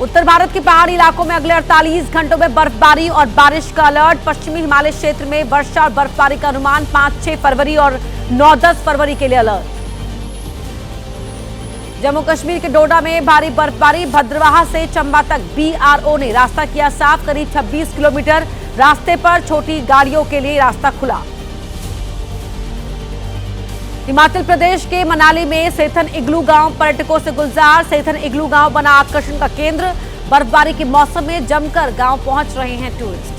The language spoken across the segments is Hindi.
उत्तर भारत के पहाड़ी इलाकों में अगले 48 घंटों में बर्फबारी और बारिश का अलर्ट। पश्चिमी हिमालय क्षेत्र में वर्षा और बर्फबारी का अनुमान 5-6 फरवरी और 9-10 फरवरी के लिए अलर्ट। जम्मू कश्मीर के डोडा में भारी बर्फबारी। भद्रवाह से चंबा तक BRO ने रास्ता किया साफ। करीब 26 किलोमीटर रास्ते पर छोटी गाड़ियों के लिए रास्ता खुला। हिमाचल प्रदेश के मनाली में सेथन इग्लू गांव पर्यटकों से गुलजार। सेथन इग्लू गांव बना आकर्षण का केंद्र। बर्फबारी के मौसम में जमकर गांव पहुंच रहे हैं टूरिस्ट।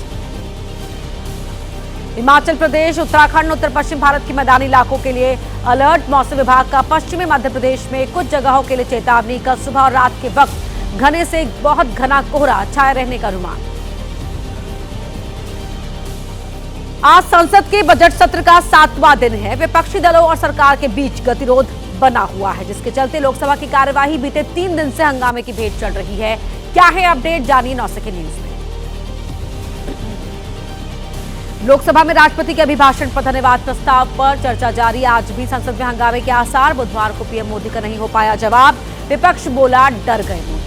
हिमाचल प्रदेश, उत्तराखंड, उत्तर पश्चिम भारत के मैदानी इलाकों के लिए अलर्ट। मौसम विभाग का पश्चिमी मध्य प्रदेश में कुछ जगहों के लिए चेतावनी। कल सुबह और रात के वक्त घने से बहुत घना कोहरा छाए रहने का अनुमान। आज संसद के बजट सत्र का 7वां दिन है। विपक्षी दलों और सरकार के बीच गतिरोध बना हुआ है, जिसके चलते लोकसभा की कार्यवाही बीते 3 दिन से हंगामे की भेंट चढ़ रही है। क्या है अपडेट, जानिए 9 सेकंड न्यूज में। लोकसभा में राष्ट्रपति के अभिभाषण पर धन्यवाद प्रस्ताव पर चर्चा जारी। आज भी संसद में हंगामे के आसार। बुधवार को पीएम मोदी का नहीं हो पाया जवाब। विपक्ष बोला डर गए मोदी।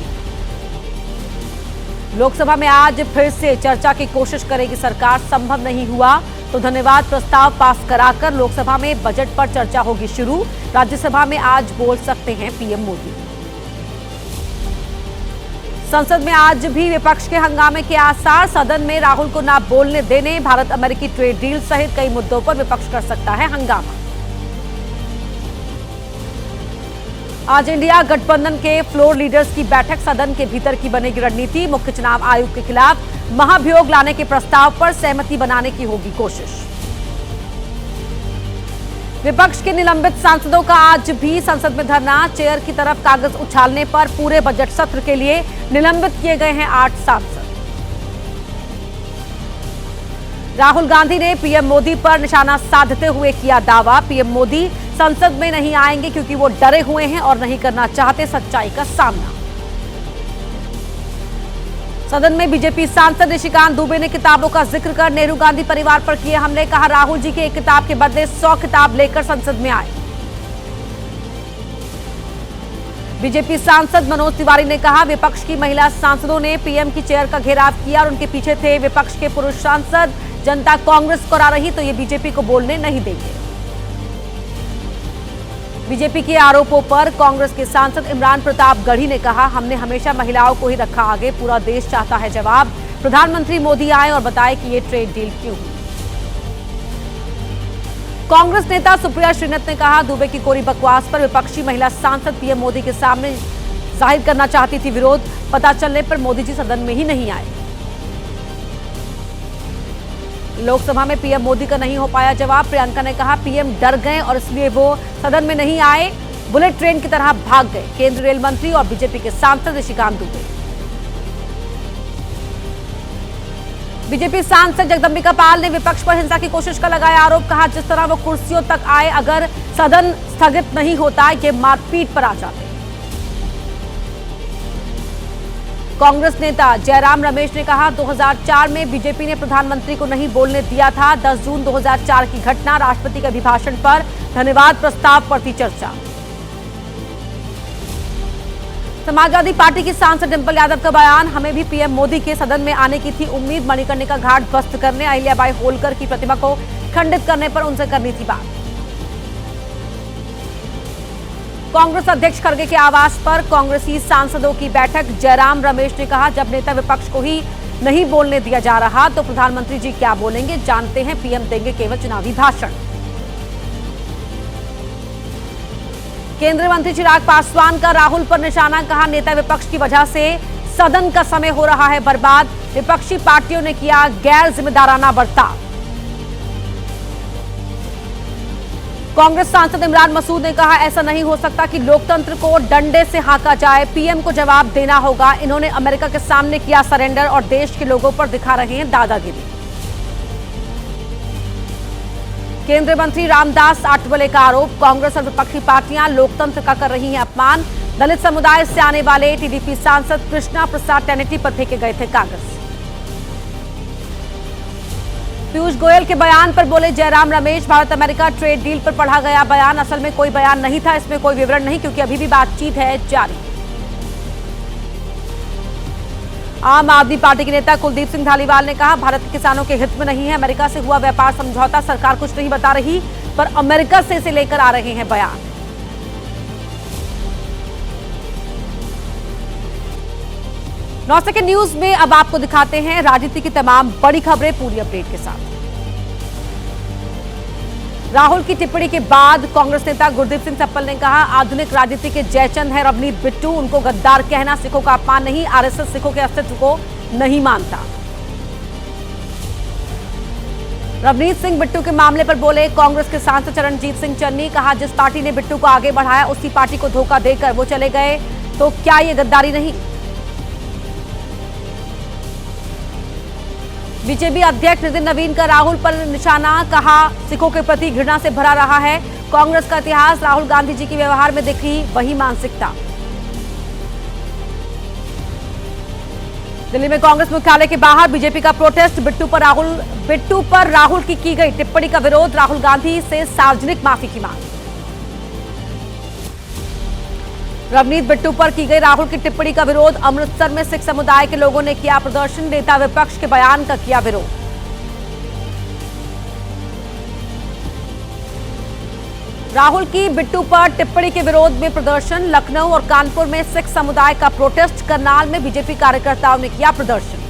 लोकसभा में आज फिर से चर्चा की कोशिश करेगी सरकार। संभव नहीं हुआ तो धन्यवाद प्रस्ताव पास कराकर लोकसभा में बजट पर चर्चा होगी शुरू। राज्यसभा में आज बोल सकते हैं पीएम मोदी। संसद में आज भी विपक्ष के हंगामे के आसार। सदन में राहुल को ना बोलने देने, भारत अमेरिकी ट्रेड डील सहित कई मुद्दों पर विपक्ष कर सकता है हंगामा। आज इंडिया गठबंधन के फ्लोर लीडर्स की बैठक। सदन के भीतर की बनेगी रणनीति। मुख्य चुनाव आयुक्त के खिलाफ महाभियोग लाने के प्रस्ताव पर सहमति बनाने की होगी कोशिश। विपक्ष के निलंबित सांसदों का आज भी संसद में धरना। चेयर की तरफ कागज उछालने पर पूरे बजट सत्र के लिए निलंबित किए गए हैं 8 सांसद। राहुल गांधी ने पीएम मोदी पर निशाना साधते हुए किया दावा। पीएम मोदी संसद में नहीं आएंगे क्योंकि वो डरे हुए हैं और नहीं करना चाहते सच्चाई का सामना। सदन में बीजेपी सांसद निशिकांत दुबे ने किताबों का जिक्र कर नेहरू गांधी परिवार पर किए हमले। कहा राहुल जी की एक किताब के बदले 100 किताब लेकर संसद में आए। बीजेपी सांसद मनोज तिवारी ने कहा विपक्ष की महिला सांसदों ने पीएम की चेयर का घेराव किया और उनके पीछे थे विपक्ष के पुरुष सांसद। जनता कांग्रेस को आ रही तो ये बीजेपी को बोलने नहीं देंगे। बीजेपी के आरोपों पर कांग्रेस के सांसद इमरान प्रताप गढ़ी ने कहा हमने हमेशा महिलाओं को ही रखा आगे, पूरा देश चाहता है जवाब। प्रधानमंत्री मोदी आए और बताए कि ये ट्रेड डील क्यों हुई। कांग्रेस नेता सुप्रिया श्रीनाथ ने कहा दुबे की कोरी बकवास पर विपक्षी महिला सांसद पीएम मोदी के सामने जाहिर करना चाहती थी विरोध। पता चलने पर मोदी जी सदन में ही नहीं आए। लोकसभा में पीएम मोदी का नहीं हो पाया जवाब। प्रियंका ने कहा पीएम डर गए और इसलिए वो सदन में नहीं आए, बुलेट ट्रेन की तरह भाग गए। केंद्रीय रेल मंत्री और बीजेपी के सांसद निशिकांत दुबे। बीजेपी सांसद जगदंबिका पाल ने विपक्ष पर हिंसा की कोशिश का लगाया आरोप। कहा जिस तरह वो कुर्सियों तक आए, अगर सदन स्थगित नहीं होता ये मारपीट पर आ जाते। कांग्रेस नेता जयराम रमेश ने कहा 2004 में बीजेपी ने प्रधानमंत्री को नहीं बोलने दिया था। 10 जून 2004 की घटना। राष्ट्रपति के अभिभाषण पर धन्यवाद प्रस्ताव पर थी चर्चा। समाजवादी पार्टी की सांसद डिंपल यादव का बयान हमें भी पीएम मोदी के सदन में आने की थी उम्मीद। मणिकर्णिका घाट ध्वस्त करने, अहिल्याबाई होलकर की प्रतिमा को खंडित करने पर उनसे करनी थी बात। कांग्रेस अध्यक्ष खड़गे के आवास पर कांग्रेसी सांसदों की बैठक। जयराम रमेश ने कहा जब नेता विपक्ष को ही नहीं बोलने दिया जा रहा तो प्रधानमंत्री जी क्या बोलेंगे, जानते हैं पीएम देंगे केवल चुनावी भाषण। केंद्रीय मंत्री चिराग पासवान का राहुल पर निशाना। कहा नेता विपक्ष की वजह से सदन का समय हो रहा है बर्बाद। विपक्षी पार्टियों ने किया गैर जिम्मेदाराना बर्ताव। कांग्रेस सांसद इमरान मसूद ने कहा ऐसा नहीं हो सकता कि लोकतंत्र को डंडे से हाँका जाए, पीएम को जवाब देना होगा। इन्होंने अमेरिका के सामने किया सरेंडर और देश के लोगों पर दिखा रहे हैं दादागिरी। केंद्रीय मंत्री रामदास आठवले का आरोप। कांग्रेस और विपक्षी पार्टियां लोकतंत्र का कर रही हैं अपमान। दलित समुदाय से आने वाले टीडीपी सांसद कृष्णा प्रसाद टेनेटी पर फेंके गए थे कागज। पीयूष गोयल के बयान पर बोले Jairam Ramesh. Bharat America trade deal पर पढ़ा गया बयान असल में कोई बयान नहीं था, इसमें कोई विवरण नहीं क्योंकि अभी भी बातचीत है जारी। आम आदमी पार्टी के नेता कुलदीप सिंह धालीवाल ने कहा, भारत के किसानों के हित में नहीं है अमेरिका से हुआ व्यापार समझौता, सरकार कुछ नहीं बता रही, पर अमेरिका से इसे लेकर आ रहे हैं बयान। नौ सेकंड न्यूज में अब आपको दिखाते हैं राजनीति की तमाम बड़ी खबरें पूरी अपडेट के साथ। राहुल की टिप्पणी के बाद कांग्रेस नेता गुरदीप सिंह सप्पल ने कहा, आधुनिक राजनीति के जयचंद है रवनीत बिट्टू, उनको गद्दार कहना सिखों का अपमान नहीं, आरएसएस सिखों के अस्तित्व को नहीं मानता। रवनीत सिंह बिट्टू के मामले पर बोले कांग्रेस के सांसद चरणजीत सिंह चन्नी, कहा जिस पार्टी ने बिट्टू को आगे बढ़ाया उसी पार्टी को धोखा देकर वो चले गए, तो क्या ये गद्दारी नहीं। बीजेपी अध्यक्ष नितिन नवीन का राहुल पर निशाना, कहा सिखों के प्रति घृणा से भरा रहा है कांग्रेस का इतिहास, राहुल गांधी जी के व्यवहार में दिखी वही मानसिकता। दिल्ली में कांग्रेस मुख्यालय के बाहर बीजेपी का प्रोटेस्ट, बिट्टू पर राहुल की गई टिप्पणी का विरोध, राहुल गांधी से सार्वजनिक माफी की मांग। रवनीत बिट्टू पर की गई राहुल की टिप्पणी का विरोध, अमृतसर में सिख समुदाय के लोगों ने किया प्रदर्शन, नेता विपक्ष के बयान का किया विरोध। राहुल की बिट्टू पर टिप्पणी के विरोध में प्रदर्शन, लखनऊ और कानपुर में सिख समुदाय का प्रोटेस्ट, करनाल में बीजेपी कार्यकर्ताओं ने किया प्रदर्शन।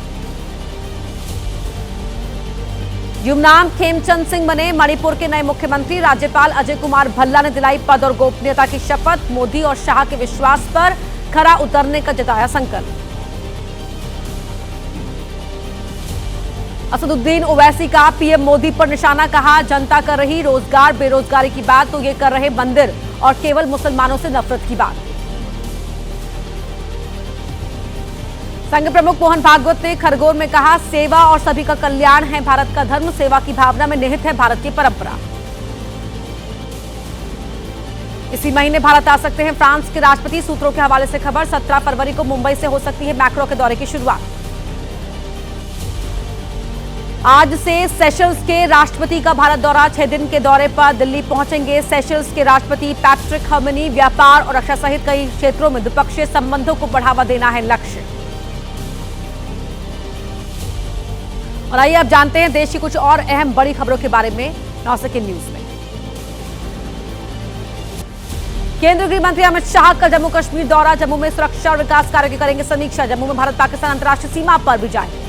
युमनाम खेमचंद सिंह बने मणिपुर के नए मुख्यमंत्री, राज्यपाल अजय कुमार भल्ला ने दिलाई पद और गोपनीयता की शपथ, मोदी और शाह के विश्वास पर खरा उतरने का जताया संकल्प। असदुद्दीन ओवैसी का पीएम मोदी पर निशाना, कहा जनता कर रही रोजगार बेरोजगारी की बात तो ये कर रहे मंदिर और केवल मुसलमानों से नफरत की बात। संघ प्रमुख मोहन भागवत ने खरगोन में कहा, सेवा और सभी का कल्याण है भारत का धर्म, सेवा की भावना में निहित है भारत की परंपरा। इसी महीने भारत आ सकते हैं फ्रांस के राष्ट्रपति, सूत्रों के हवाले से खबर, 17 फरवरी को मुंबई से हो सकती है मैक्रो के दौरे की शुरुआत। आज से सेशल्स के राष्ट्रपति का भारत दौरा, 6 दिन के दौरे पर दिल्ली पहुंचेंगे सेशल्स के राष्ट्रपति पैट्रिक हर्मनी। व्यापार और रक्षा सहित कई क्षेत्रों में द्विपक्षीय संबंधों को बढ़ावा देना है लक्ष्य। और आइए अब जानते हैं देश की कुछ और अहम बड़ी खबरों के बारे में 9 सेकंड न्यूज में। केंद्रीय गृह मंत्री अमित शाह का जम्मू कश्मीर दौरा, जम्मू में सुरक्षा और विकास कार्य की करेंगे समीक्षा, जम्मू में भारत पाकिस्तान अंतर्राष्ट्रीय सीमा पर भी जाएंगे।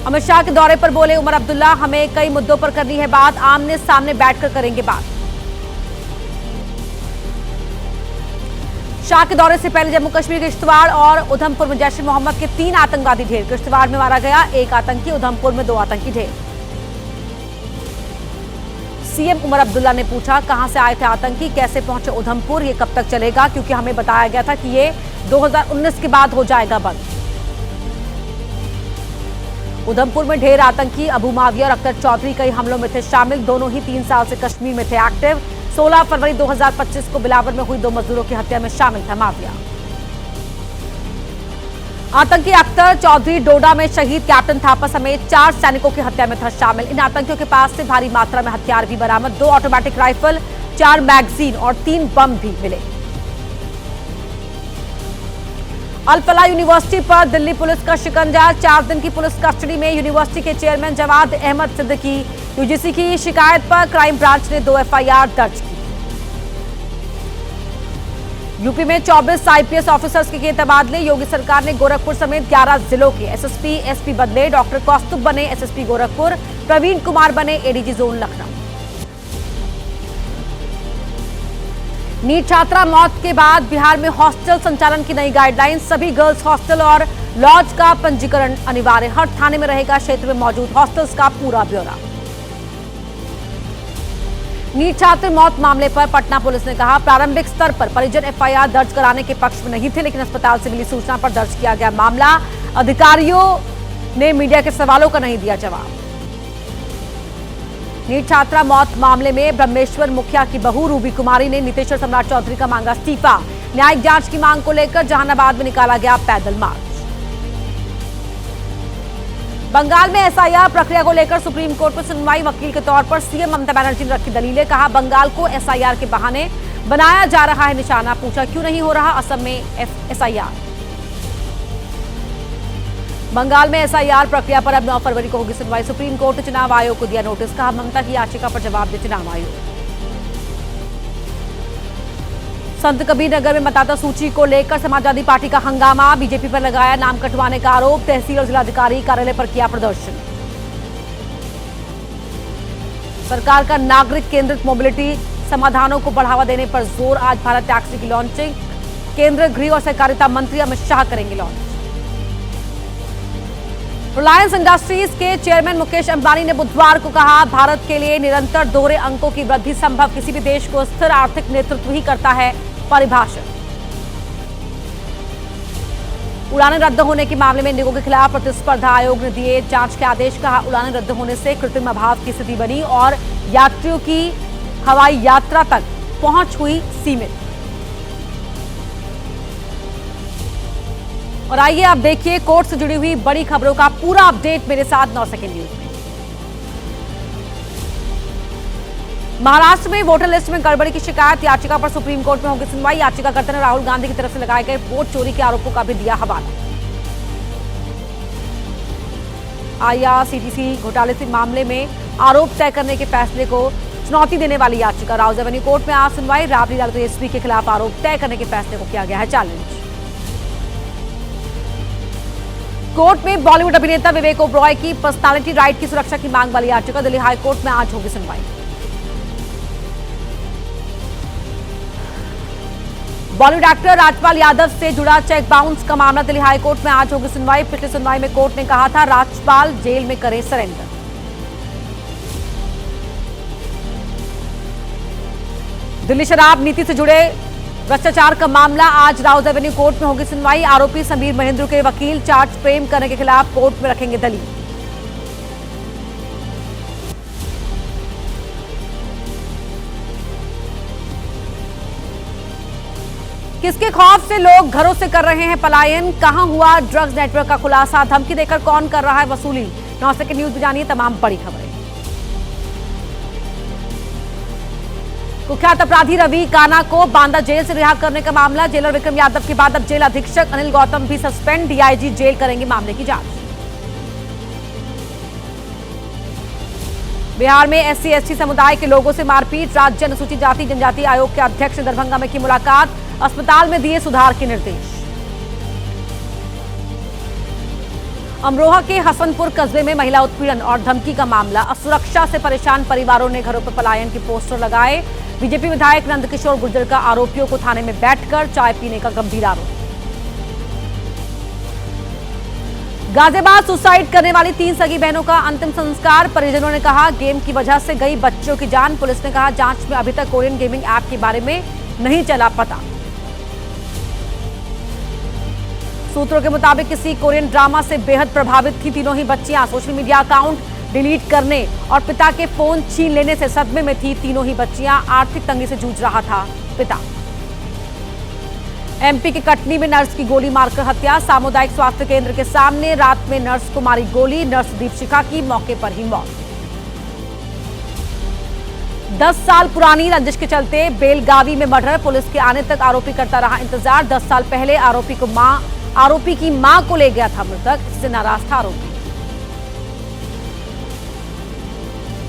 अमित शाह के दौरे पर बोले उमर अब्दुल्ला, हमें कई मुद्दों पर करनी है बात, आमने सामने बैठकर करेंगे बात। शाह के दौरे से पहले जम्मू कश्मीर के किश्तवाड़ और उधमपुर में जैश ए मोहम्मद के 3 आतंकवादी ढेर, किश्तवाड़ में मारा गया 1 आतंकी, उधमपुर में 2 आतंकी ढेर। सीएम उमर अब्दुल्ला ने पूछा, कहां से आए थे आतंकी, कैसे पहुंचे उधमपुर, ये कब तक चलेगा, क्योंकि हमें बताया गया था कि ये 2019 के बाद हो जाएगा बंद। उधमपुर में ढेर आतंकी, अबू माविया और अख्तर चौधरी कई हमलों में थे शामिल, दोनों ही 3 साल से कश्मीर में थे एक्टिव। 16 फरवरी 2025 को बिलावर में हुई 2 मजदूरों की हत्या में शामिल था माफिया। आतंकी अख्तर चौधरी डोडा में शहीद कैप्टन थापा समेत 4 सैनिकों की हत्या में था शामिल। इन आतंकियों के पास से भारी मात्रा में हथियार भी बरामद, 2 ऑटोमेटिक राइफल, 4 मैगजीन और 3 बम भी मिले। अल-फलाह यूनिवर्सिटी पर दिल्ली पुलिस का शिकंजा, 4 दिन की पुलिस कस्टडी में यूनिवर्सिटी के चेयरमैन जवाद अहमद सिद्दीकी। यूजीसी की शिकायत पर क्राइम ब्रांच ने 2 एफआईआर दर्ज की। यूपी में 24 आईपीएस ऑफिसर्स के किए तबादले, योगी सरकार ने गोरखपुर समेत 11 जिलों के एसएसपी एसपी बदले, डॉक्टर कौस्तुभ बने एसएसपी गोरखपुर, प्रवीण कुमार बने एडीजी जोन लखनऊ। नीट छात्रा मौत के बाद बिहार में हॉस्टल संचालन की नई गाइडलाइन, सभी गर्ल्स हॉस्टल और लॉज का पंजीकरण अनिवार्य, हर थाने में रहेगा क्षेत्र में मौजूद हॉस्टल्स का पूरा ब्यौरा। नीट छात्र मौत मामले पर पटना पुलिस ने कहा, प्रारंभिक स्तर पर परिजन एफआईआर दर्ज कराने के पक्ष में नहीं थे, लेकिन अस्पताल से मिली सूचना पर दर्ज किया गया मामला। अधिकारियों ने मीडिया के सवालों का नहीं दिया जवाब। नीट छात्रा मौत मामले में ब्रह्मेश्वर मुखिया की बहू रूबी कुमारी ने नीतीश्वर सम्राट चौधरी का मांगा इस्तीफा, न्यायिक जांच की मांग को लेकर जहानाबाद में निकाला गया पैदल मार्च। बंगाल में एसआईआर प्रक्रिया को लेकर सुप्रीम कोर्ट में सुनवाई, वकील के तौर पर सीएम ममता बनर्जी ने रखी दलीलें, कहा बंगाल को एसआईआर के बहाने बनाया जा रहा है निशाना, पूछा क्यों नहीं हो रहा असम में एसआईआर। बंगाल में एसआईआर प्रक्रिया पर अब 9 फरवरी को होगी सुनवाई। सुप्रीम कोर्ट ने चुनाव आयोग को दिया नोटिस, कहा ममता की याचिका पर जवाब दे चुनाव आयोग। संत कबीर नगर में मतदाता सूची को लेकर समाजवादी पार्टी का हंगामा, बीजेपी पर लगाया नाम कटवाने का आरोप, तहसील और जिलाधिकारी कार्यालय पर किया प्रदर्शन। सरकार का नागरिक केंद्रित मोबिलिटी समाधानों को बढ़ावा देने पर जोर, आज भारत टैक्सी की लॉन्चिंग, केंद्रीय गृह और सहकारिता मंत्री अमित शाह करेंगे लॉन्च। रिलायंस इंडस्ट्रीज के चेयरमैन मुकेश अंबानी ने बुधवार को कहा, भारत के लिए निरंतर दोहरे अंकों की वृद्धि संभव, किसी भी देश को स्थिर आर्थिक नेतृत्व ही करता है परिभाषा। उड़ानें रद्द होने के मामले में इंडिगो के खिलाफ प्रतिस्पर्धा आयोग ने दिए जांच के आदेश, कहा उड़ानें रद्द होने से कृत्रिम अभाव की स्थिति बनी और यात्रियों की हवाई यात्रा तक पहुंच हुई सीमित। और आइए आप देखिए कोर्ट से जुड़ी हुई बड़ी खबरों का पूरा अपडेट मेरे साथ 9 सेकंड न्यूज में। महाराष्ट्र में वोटर लिस्ट में गड़बड़ी की शिकायत याचिका पर सुप्रीम कोर्ट में होगी सुनवाई। याचिकाकर्ता ने राहुल गांधी की तरफ से लगाए गए वोट चोरी के आरोपों का भी दिया हवाला। आईआरसीटीसी घोटाले से मामले में आरोप तय करने के फैसले को चुनौती देने वाली याचिका, राउज एवेन्यू कोर्ट में आज सुनवाई। राबड़ी लाल एसपी के खिलाफ आरोप तय करने के फैसले को किया गया है चैलेंज। कोर्ट में बॉलीवुड अभिनेता विवेक ओबरॉय की पर्सनालिटी राइट की सुरक्षा की मांग वाली याचिका, दिल्ली हाई कोर्ट में आज होगी सुनवाई। बॉलीवुड एक्टर राजपाल यादव से जुड़ा चेक बाउंस का मामला, दिल्ली हाई कोर्ट में आज होगी सुनवाई। पिछली सुनवाई में कोर्ट ने कहा था राजपाल जेल में करे सरेंडर। दिल्ली शराब नीति से जुड़े भ्रष्टाचार का मामला, आज राउज एवेन्यू कोर्ट में होगी सुनवाई। आरोपी समीर महेंद्र के वकील चार्ज फ्रेम करने के खिलाफ कोर्ट में रखेंगे दलील। किसके खौफ से लोग घरों से कर रहे हैं पलायन, कहां हुआ ड्रग्स नेटवर्क का खुलासा, धमकी देकर कौन कर रहा है वसूली। 9 सेकंड न्यूज में जानिए तमाम बड़ी खबरें। कुख्यात अपराधी रवि काना को बांदा जेल से रिहा करने का मामला, जेलर विक्रम यादव के बाद अब जेल अधीक्षक अनिल गौतम भी सस्पेंड, डीआईजी जेल करेंगे मामले की जांच। बिहार में एससी एसटी समुदाय के लोगों से मारपीट, राज्य अनुसूचित जाति जनजाति आयोग के अध्यक्ष ने दरभंगा में की मुलाकात, अस्पताल में दिए सुधार के निर्देश। अमरोहा के हसनपुर कस्बे में महिला उत्पीड़न और धमकी का मामला, असुरक्षा से परेशान परिवारों ने घरों पर पलायन के पोस्टर लगाए। बीजेपी विधायक नंदकिशोर गुर्जर का आरोपियों को थाने में बैठकर चाय पीने का गंभीर आरोप। गाजियाबाद सुसाइड करने वाली 3 सगी बहनों का अंतिम संस्कार, परिजनों ने कहा गेम की वजह से गई बच्चों की जान। पुलिस ने कहा जांच में अभी तक कोरियन गेमिंग ऐप के बारे में नहीं चला पता। सूत्रों के मुताबिक किसी कोरियन ड्रामा से बेहद प्रभावित थी तीनों ही बच्चियां। सोशल मीडिया अकाउंट डिलीट करने और पिता के फोन छीन लेने से सदमे में थी तीनों ही बच्चियां। आर्थिक तंगी से जूझ रहा था पिता। एमपी के कटनी में नर्स की गोली मारकर हत्या, सामुदायिक स्वास्थ्य केंद्र के सामने रात में नर्स को मारी गोली, नर्स दीपशिखा की मौके पर ही मौत। 10 साल पुरानी रंजिश के चलते बेलगावी में मर्डर, पुलिस के आने तक आरोपी करता रहा इंतजार। 10 साल पहले आरोपी की मां को ले गया था मृतक, इससे नाराज था आरोपी।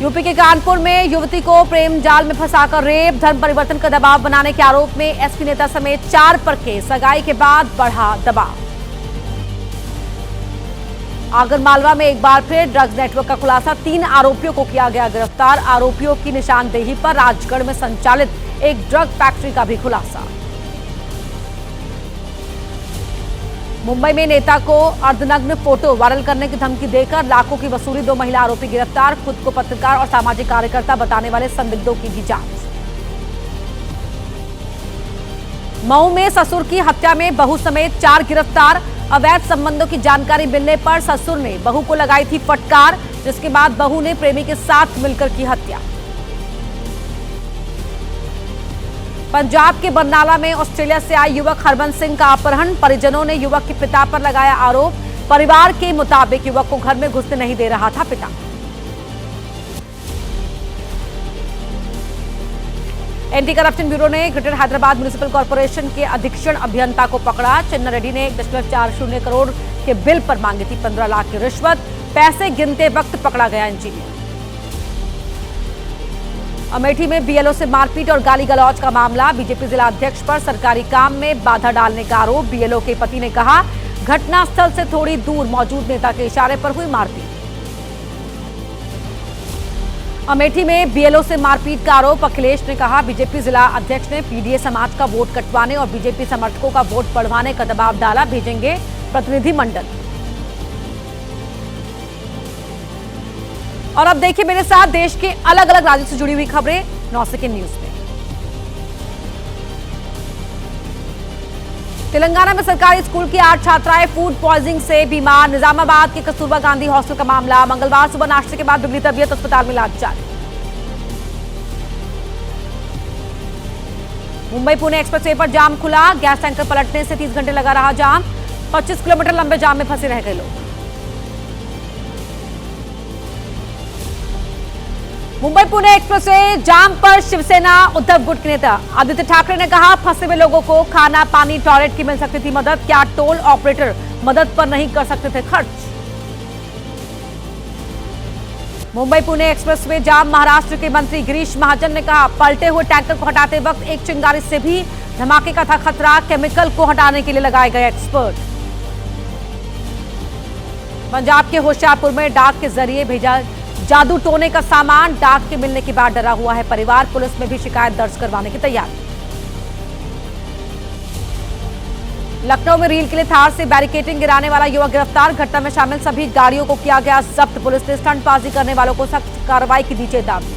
यूपी के कानपुर में युवती को प्रेम जाल में फंसाकर रेप, धर्म परिवर्तन का दबाव बनाने के आरोप में एसपी नेता समेत 4 पर केस, सगाई के बाद बढ़ा दबाव। आगरमालवा में एक बार फिर ड्रग्स नेटवर्क का खुलासा, 3 आरोपियों को किया गया गिरफ्तार। आरोपियों की निशानदेही पर राजगढ़ में संचालित एक ड्रग फैक्ट्री का भी खुलासा। मुंबई में नेता को अर्धनग्न फोटो वायरल करने की धमकी देकर लाखों की वसूली, 2 महिला आरोपी गिरफ्तार। खुद को पत्रकार और सामाजिक कार्यकर्ता बताने वाले संदिग्धों की भी जांच। मऊ में ससुर की हत्या में बहू समेत 4 गिरफ्तार। अवैध संबंधों की जानकारी मिलने पर ससुर ने बहू को लगाई थी फटकार, जिसके बाद बहू ने प्रेमी के साथ मिलकर की हत्या। पंजाब के बरनाला में ऑस्ट्रेलिया से आए युवक हरबंस सिंह का अपहरण, परिजनों ने युवक के पिता पर लगाया आरोप। परिवार के मुताबिक युवक को घर में घुसने नहीं दे रहा था पिता। एंटी करप्शन ब्यूरो ने ग्रेटर हैदराबाद म्युनिसिपल कॉर्पोरेशन के अधीक्षण अभियंता को पकड़ा। चिन्ना रेड्डी ने 1.40 करोड़ के बिल पर मांगी थी 15 लाख की रिश्वत। पैसे गिनते वक्त पकड़ा गया इंजीनियर। अमेठी में बीएलओ से मारपीट और गाली गलौज का मामला। बीजेपी जिला अध्यक्ष पर सरकारी काम में बाधा डालने का आरोप। बीएलओ के पति ने कहा, घटनास्थल से थोड़ी दूर मौजूद नेता के इशारे पर हुई मारपीट। अमेठी में बीएलओ से मारपीट का आरोप। अखिलेश ने कहा, बीजेपी जिला अध्यक्ष ने पीडीए समाज का वोट कटवाने और बीजेपी समर्थकों का वोट बढ़वाने का दबाव डाला। भेजेंगे प्रतिनिधिमंडल। और अब देखिए मेरे साथ देश के अलग अलग राज्यों से जुड़ी हुई खबरें 9 सेकंड न्यूज में। तेलंगाना में सरकारी स्कूल की 8 छात्राएं फूड पॉइजनिंग से बीमार। निजामाबाद के कस्तूरबा गांधी हॉस्टल का मामला। मंगलवार सुबह नाश्ते के बाद बिगड़ी तबीयत, अस्पताल में इलाज जारी। मुंबई पुणे एक्सप्रेसवे पर जाम खुला। गैस टैंकर पलटने से 30 घंटे लगा रहा जाम। 25 किलोमीटर लंबे जाम में फंसे रह गए लोग। मुंबई पुणे एक्सप्रेसवे जाम पर शिवसेना उद्धव गुट के नेता आदित्य ठाकरे ने कहा, फंसे हुए लोगों को खाना, पानी, टॉयलेट की मिल सकती थी मदद। क्या टोल ऑपरेटर मदद पर नहीं कर सकते थे खर्च? मुंबई पुणे एक्सप्रेसवे जाम। महाराष्ट्र के मंत्री गिरीश महाजन ने कहा, पलटे हुए टैंकर को हटाते वक्त एक चिंगारी से भी धमाके का था खतरा। केमिकल को हटाने के लिए लगाए गए एक्सपर्ट। पंजाब के होशियारपुर में डाक के जरिए भेजा जादू टोने का सामान। डाक के मिलने के बाद डरा हुआ है परिवार। पुलिस में भी शिकायत दर्ज करवाने की तैयारी। लखनऊ में रील के लिए थार से बैरिकेडिंग गिराने वाला युवक गिरफ्तार। घटना में शामिल सभी गाड़ियों को किया गया जब्त। पुलिस ने स्टंटबाजी करने वालों को सख्त कार्रवाई की दी चेतावनी।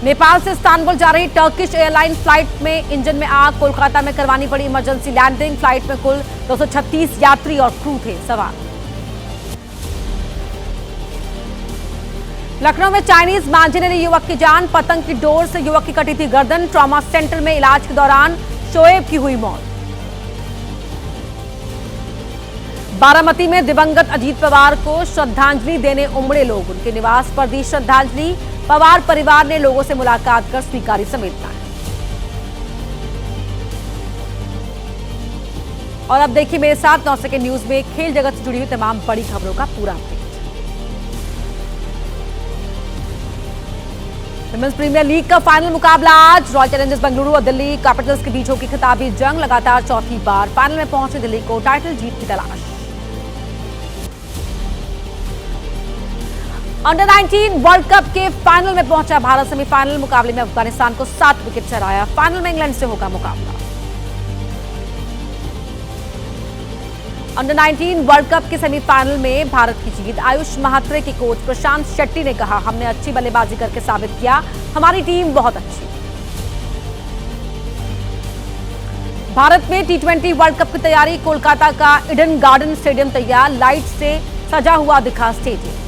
नेपाल से इस्तांबुल जा रही टर्किश एयरलाइन फ्लाइट में इंजन में आग। कोलकाता में करवानी पड़ी इमरजेंसी लैंडिंग। फ्लाइट में कुल 236 यात्री और क्रू थे सवार। लखनऊ में चाइनीज मांझे ने ली युवक की जान। पतंग की डोर से युवक की कटी थी गर्दन। ट्रॉमा सेंटर में इलाज के दौरान शोएब की हुई मौत। बारामती में दिवंगत अजीत पवार को श्रद्धांजलि देने उमड़े लोग। उनके निवास पर दी श्रद्धांजलि। पवार परिवार ने लोगों से मुलाकात कर स्वीकारी संवेदनाएं। और अब देखिए मेरे साथ 9 सेकंड न्यूज में खेल जगत से जुड़ी हुई तमाम बड़ी खबरों का पूरा अपडेट। विमेंस प्रीमियर लीग का फाइनल मुकाबला आज। रॉयल चैलेंजर्स बेंगलुरु और दिल्ली कैपिटल्स के बीच होगी खिताबी जंग। लगातार चौथी बार फाइनल में पहुंचे दिल्ली को टाइटल जीत की तलाश। अंडर 19 वर्ल्ड कप के फाइनल में पहुंचा भारत। सेमीफाइनल मुकाबले में अफगानिस्तान को 7 विकेट से हराया। फाइनल में इंग्लैंड से होगा मुकाबला। अंडर 19 वर्ल्ड कप के सेमीफाइनल में भारत की जीत। आयुष महात्रे के कोच प्रशांत शेट्टी ने कहा, हमने अच्छी बल्लेबाजी करके साबित किया, हमारी टीम बहुत अच्छी। भारत में T20 वर्ल्ड कप की तैयारी। कोलकाता का ईडन गार्डन स्टेडियम तैयार। लाइट से सजा हुआ दिखा स्टेडियम।